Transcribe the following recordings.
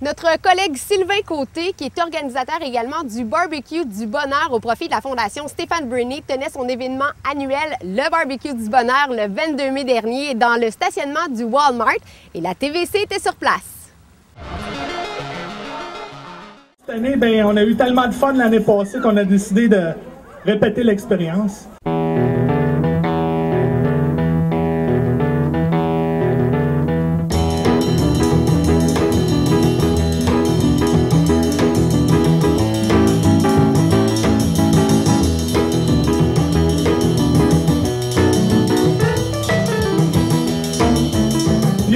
Notre collègue Sylvain Côté, qui est organisateur également du Barbecue du Bonheur au profit de la Fondation Stéphane Bruney, tenait son événement annuel, le Barbecue du Bonheur, le 22 mai dernier, dans le stationnement du Walmart. Et la TVC était sur place. Cette année, on a eu tellement de fun l'année passée qu'on a décidé de répéter l'expérience.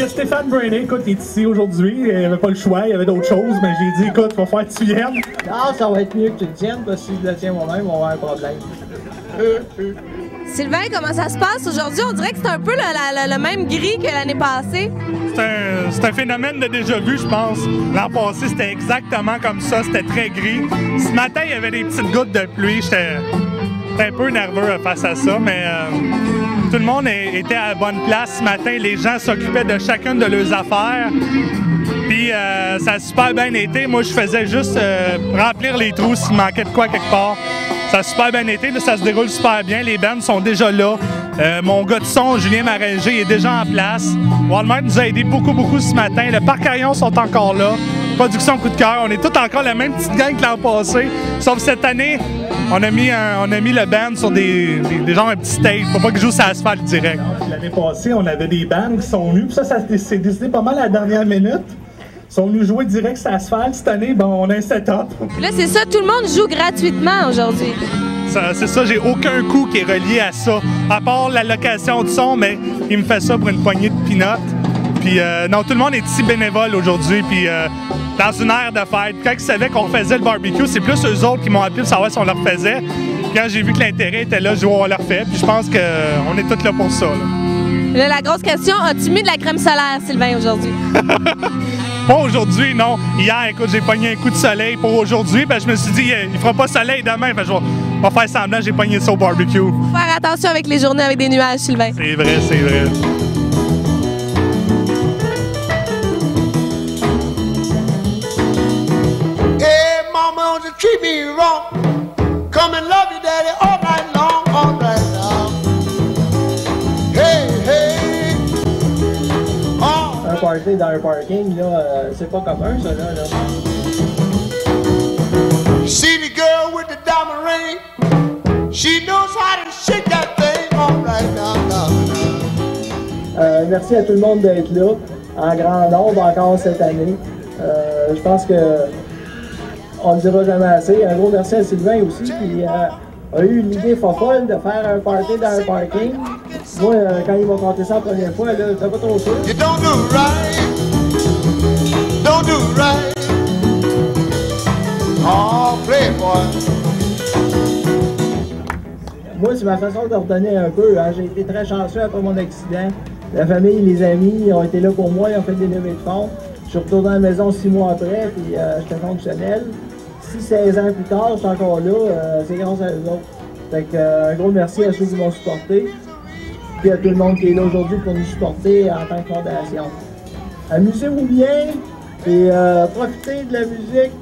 Stéphane Bruney, écoute, il est ici aujourd'hui. Il n'avait pas le choix, il y avait d'autres choses, mais j'ai dit, écoute, il va falloir que tu viennes. Non, ça va être mieux que tu le tiennes, parce que si je le tiens moi-même, on va avoir un problème. Sylvain, comment ça se passe aujourd'hui? On dirait que c'est un peu le même gris que l'année passée. C'est un phénomène de déjà-vu, je pense. L'an passé, c'était exactement comme ça, c'était très gris. Ce matin, il y avait des petites gouttes de pluie. J'étais un peu nerveux face à ça, mais tout le monde était à la bonne place ce matin. Les gens s'occupaient de chacune de leurs affaires. Puis ça a super bien été. Moi, je faisais juste remplir les trous s'il manquait de quoi quelque part. Ça a super bien été. Là, ça se déroule super bien. Les bands sont déjà là. Mon gars de son, Julien Maringer, est déjà en place. Walmart nous a aidés beaucoup ce matin. Le parc Arion sont encore là. Production Coup de cœur. On est tous encore la même petite gang que l'an passé. Sauf cette année, on a mis le band sur des genres un petit stage. Faut pas qu'ils jouent sur l'asphalte direct. L'année passée, on avait des bands qui sont venus. Puis ça s'est décidé pas mal à la dernière minute. Ils sont venus jouer direct sur l'asphalte. Cette année, on a un setup. Là, c'est ça, tout le monde joue gratuitement aujourd'hui. C'est ça, j'ai aucun coût qui est relié à ça. À part la location du son, mais il me fait ça pour une poignée de peanuts. Puis non, tout le monde est ici bénévole aujourd'hui. Puis dans une ère de fête. Quand ils savaient qu'on faisait le barbecue, c'est plus eux autres qui m'ont appelé pour savoir si on leur faisait. Quand j'ai vu que l'intérêt était là, je dis on leur fait. Puis je pense qu'on est tous là pour ça. Là, la grosse question, as-tu mis de la crème solaire, Sylvain, aujourd'hui? Pas aujourd'hui, non. Hier, écoute, j'ai pogné un coup de soleil pour aujourd'hui. Je me suis dit, il fera pas soleil demain. Je vais faire semblant, j'ai pogné ça au barbecue. Faut faire attention avec les journées avec des nuages, Sylvain. C'est vrai, c'est vrai. Hey, mama, don't you treat me wrong. Come and love you, daddy, all night long, all night long. Hey, hey. Oh. Un party dans un parking, là, c'est pas commun, ça, là. See the girl with the diamond ring. She knows how to shake that thing all right now. Merci à tout le monde d'être là, en grand nombre encore cette année. Je pense que on ne dira jamais assez. Un gros merci à Sylvain aussi, qui a eu l'idée folle de faire un party dans un parking. Moi, quand il m'a conté ça la première fois, là, j'étais pas trop sûr. You don't do right. Don't do right. Oh, playboy. Moi, c'est ma façon de redonner un peu. Hein. J'ai été très chanceux après mon accident. La famille, les amis ont été là pour moi, ils ont fait des levées de fonds. Je suis retourné à la maison 6 mois après, puis j'étais fonctionnel. 16 ans plus tard, je suis encore là, c'est grâce à eux autres. Fait que, un gros merci à ceux qui m'ont supporté, puis à tout le monde qui est là aujourd'hui pour nous supporter en tant que fondation. Amusez-vous bien, et profitez de la musique.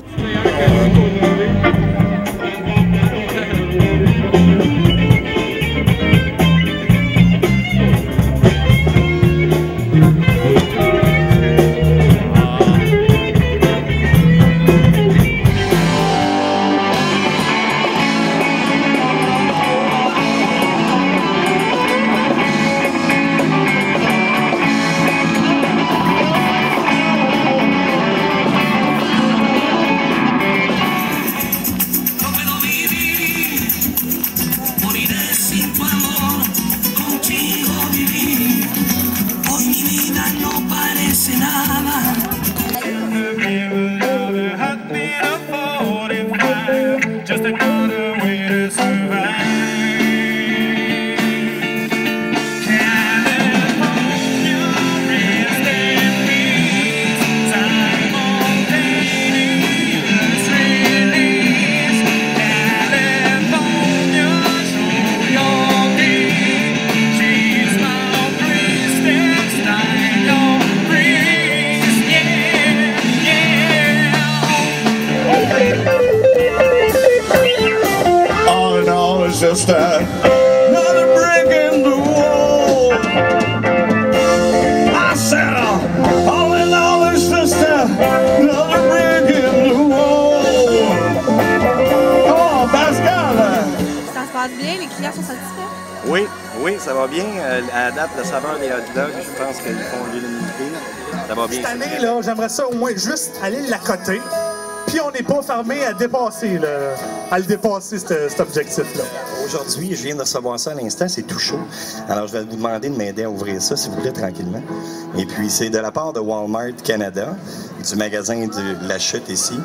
sister, another brick in the wall. I said, all in all, sister, another brick in the wall. Oh, Pascal! Ça se passe bien, les clients sont satisfaits? Oui, oui, ça va bien. À la date, la saveur des hot dogs, je pense qu'ils font l'unanimité. Ça va bien. Cette année, là, j'aimerais ça au moins juste aller l'accoter. Puis on n'est pas fermé à dépasser, cet objectif-là. Aujourd'hui, je viens de recevoir ça à l'instant, c'est tout chaud. Alors, je vais vous demander de m'aider à ouvrir ça, si vous voulez, tranquillement. Et puis, c'est de la part de Walmart Canada, du magasin de La Chute ici.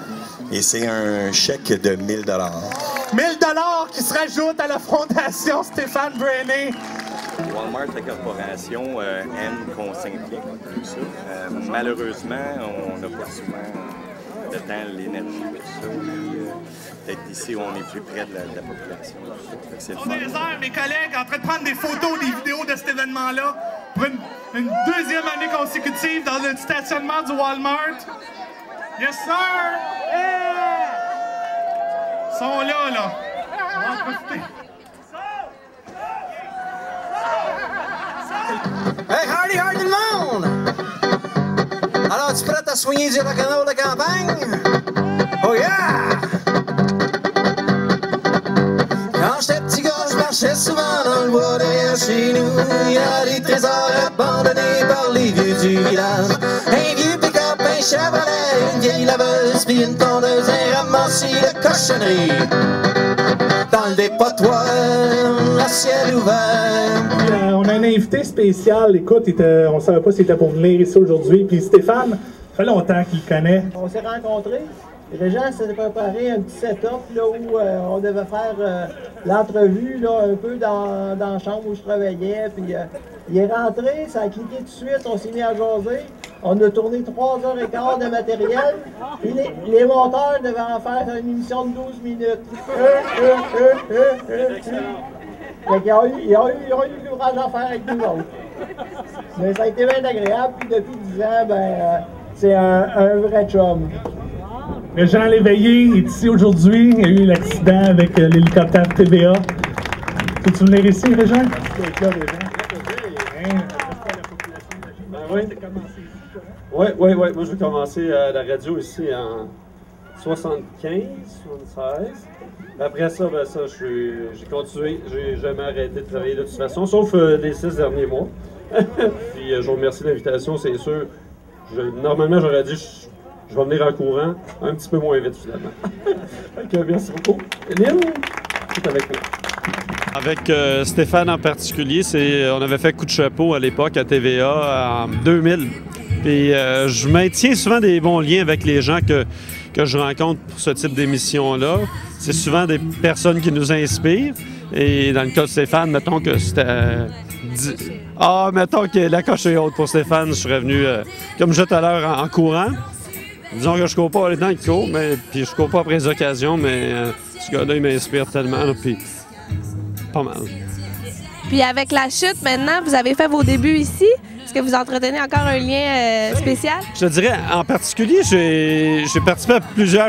Et c'est un chèque de 1 000 $. 1 000 $ qui se rajoutent à la fondation Stéphane Breney. Walmart, la corporation, aime qu'on s'implique tout ça. Malheureusement, on n'a pas souvent le temps, l'énergie, tout ça. Peut-être ici, on est plus près de la population. On est les heures, mes collègues, en train de prendre des photos, des vidéos de cet événement-là pour une deuxième année consécutive dans le stationnement du Walmart. Yes, sir! Yeah! Ils sont là. On va en profiter. Hey, hardy le monde! Alors, tu prêt à soigner du rock'n'roll de campagne? Oh yeah! Quand j'étais petit gars, je marchais souvent dans le bois derrière chez nous. Il y a des trésors abandonnés par les vieux du village. Un vieux pick-up, un Chevrolet, une vieille laveuse, puis une tondeuse, un ramassis de cochonnerie. Dans le dépotoir, à ciel ouvert. On a un invité spécial. Écoute, on ne savait pas s'il était pour venir ici aujourd'hui. Puis Stéphane, ça fait longtemps qu'il le connaît. On s'est rencontrés. Régent s'était préparé un petit setup là, où on devait faire l'entrevue un peu dans la chambre où je travaillais. Puis il est rentré, ça a cliqué tout de suite, on s'est mis à jaser. On a tourné 3h15 de matériel. Puis les monteurs devaient en faire une émission de 12 minutes. Fait qu'ils ont eu le courage à faire avec nous autres. Mais ça a été bien agréable. Puis depuis 10 ans, c'est un vrai chum. Jean Léveillé est ici aujourd'hui. Il y a eu l'accident avec l'hélicoptère TVA. Peux-tu venir ici, Régent? Oui. Moi, je vais commencer à la radio ici en 75, 76. Après ça, j'ai continué. J'ai jamais arrêté de travailler de toute façon, sauf les 6 derniers mois. Puis je vous remercie de l'invitation, c'est sûr. Normalement, j'aurais dit je vais venir en courant, un petit peu moins vite finalement. Donc, merci beaucoup. Émile, c'est avec moi. Avec Stéphane en particulier, on avait fait coup de chapeau à l'époque à TVA en 2000. Puis je maintiens souvent des bons liens avec les gens que je rencontre pour ce type d'émission-là. C'est souvent des personnes qui nous inspirent. Et dans le cas de Stéphane, mettons que c'était... mettons que la coche est haute pour Stéphane. Je serais venu, comme je disais tout à l'heure, en courant. Disons que je cours pas les temps qu'il court, puis je cours pas après les occasions, mais ce gars-là, il m'inspire tellement, puis pas mal. Puis avec La Chute, maintenant, vous avez fait vos débuts ici. Est-ce que vous entretenez encore un lien spécial? Je te dirais, en particulier, j'ai participé à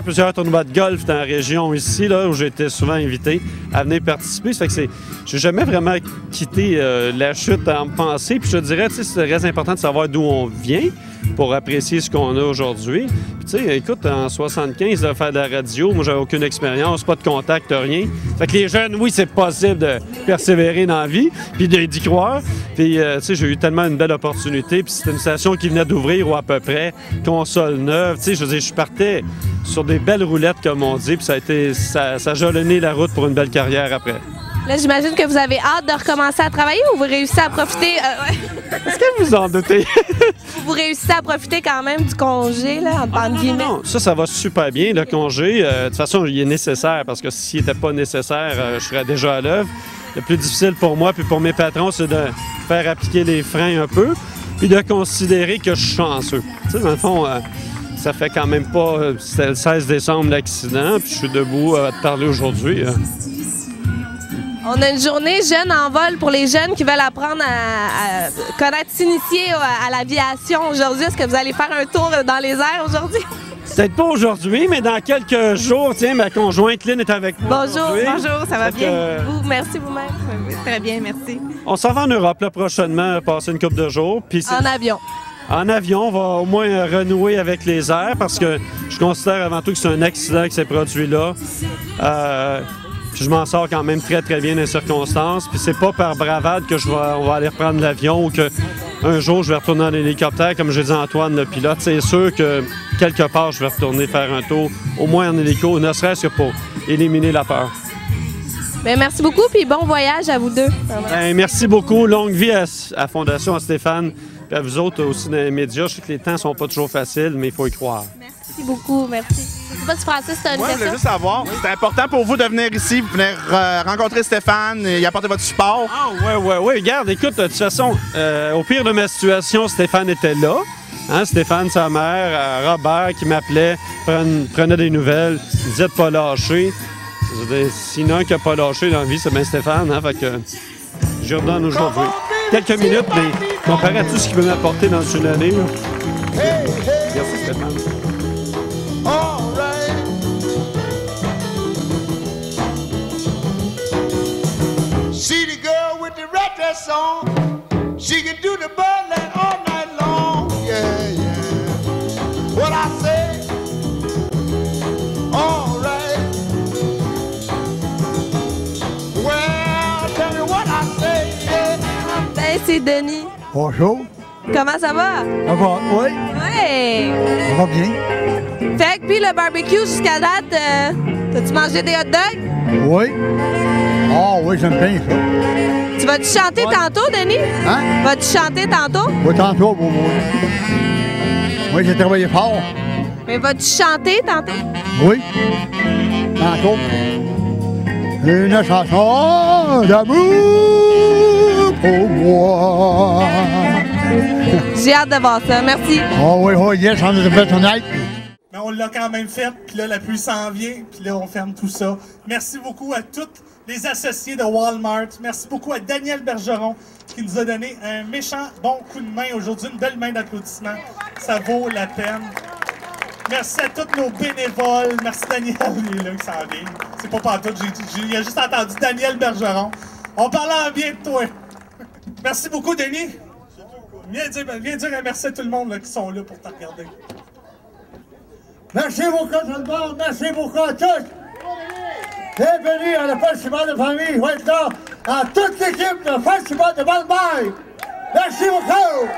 plusieurs tournois de golf dans la région ici, là, où j'ai été souvent invité à venir participer. Ça fait que j'ai jamais vraiment quitté La Chute à me penser. Puis je te dirais, c'est très important de savoir d'où on vient pour apprécier ce qu'on a aujourd'hui. Puis tu sais, écoute, en 75, de faire de la radio, moi, j'avais aucune expérience, pas de contact, rien. Fait que les jeunes, oui, c'est possible de persévérer dans la vie, puis d'y croire. Puis, tu sais, j'ai eu tellement une belle opportunité, puis c'était une station qui venait d'ouvrir, ou à peu près, console neuve. Tu sais, je veux dire, je partais sur des belles roulettes, comme on dit, puis ça a jalonné la route pour une belle carrière après. Là, j'imagine que vous avez hâte de recommencer à travailler ou vous réussissez à profiter... Est-ce que vous en doutez? Vous réussissez à profiter quand même du congé, là, en guillemets? Non, ça va super bien, le congé. De toute façon, il est nécessaire, parce que s'il n'était pas nécessaire, je serais déjà à l'œuvre. Le plus difficile pour moi puis pour mes patrons, c'est de faire appliquer les freins un peu, puis de considérer que je suis chanceux. Tu sais, dans le fond... ça fait quand même pas... C'était le 16 décembre, l'accident, puis je suis debout à te parler aujourd'hui. On a une journée Jeunes en vol pour les jeunes qui veulent apprendre à connaître, s'initier à l'aviation aujourd'hui. Est-ce que vous allez faire un tour dans les airs aujourd'hui? Peut-être pas aujourd'hui, mais dans quelques jours, tiens, ma conjointe Lynn est avec moi. Bonjour, bonjour, ça va bien? Merci vous-même. Oui, très bien, merci. On s'en va en Europe là, prochainement, passer une couple de jours. En avion. En avion, on va au moins renouer avec les airs parce que je considère avant tout que c'est un accident qui s'est produit là. Puis je m'en sors quand même très, très bien dans les circonstances. Puis c'est pas par bravade que on va aller reprendre l'avion ou qu'un jour je vais retourner en hélicoptère, comme j'ai dit à Antoine, le pilote. C'est sûr que quelque part, je vais retourner faire un tour, au moins en hélico, ne serait-ce que pour éliminer la peur. Bien, merci beaucoup, puis bon voyage à vous deux. Bien, merci beaucoup. Longue vie à Fondation, à Stéphane, puis à vous autres aussi dans les médias. Je sais que les temps sont pas toujours faciles, mais il faut y croire. Merci beaucoup, merci. Je sais pas si Francis, tu as une question? Je voulais juste savoir, c'était important pour vous de venir ici, venir rencontrer Stéphane et apporter votre support? Ah, oui. Regarde, écoute, de toute façon, au pire de ma situation, Stéphane était là. Hein, Stéphane, sa mère, Robert qui m'appelait, prenait des nouvelles, disait de pas lâcher. Sinon, un qui n'a pas lâché dans la vie, c'est bien Stéphane. Hein, fait que je redonne aujourd'hui. Quelques minutes, mais comparé à tout ce qu'il peut m'apporter dans une année. Là. Merci Stéphane. See the girl with the red dress on. She can do the Berlin all night long. Yeah, yeah. What I say? All right. Well, tell me what I say. Yeah. Ben, c'est Denis. Bonjour. Comment ça va? Ça va, oui. Oui. Ça va bien. Fait que puis le barbecue jusqu'à date, t'as-tu mangé des hot dogs? Oui. Ah oui, j'aime bien ça. Tu vas-tu chanter tantôt, Denis? Hein? Vas-tu chanter tantôt? Oui, tantôt, bon, moi. Oui, j'ai travaillé fort. Mais vas-tu chanter tantôt? Oui. Tantôt. Une chanson d'amour pour moi. J'ai hâte de voir ça. Merci. Oh oui, oui, yes, on est de honnête. Mais on l'a quand même fait, puis là, la pluie s'en vient, puis là, on ferme tout ça. Merci beaucoup à tous les associés de Walmart. Merci beaucoup à Daniel Bergeron qui nous a donné un méchant bon coup de main aujourd'hui, une belle main d'applaudissement. Ça vaut la peine. Merci à tous nos bénévoles. Merci Daniel, il est là qui s'en vient. C'est pas partout, j'ai juste entendu Daniel Bergeron. On parlait bien de toi. Merci beaucoup, Denis. Viens dire un merci à tout le monde là, qui sont là pour te regarder. Merci beaucoup tout le monde, merci beaucoup à tous. Bienvenue à le Festival de famille, ouais, là, à toute l'équipe du Festival de Val-Bail. Merci beaucoup.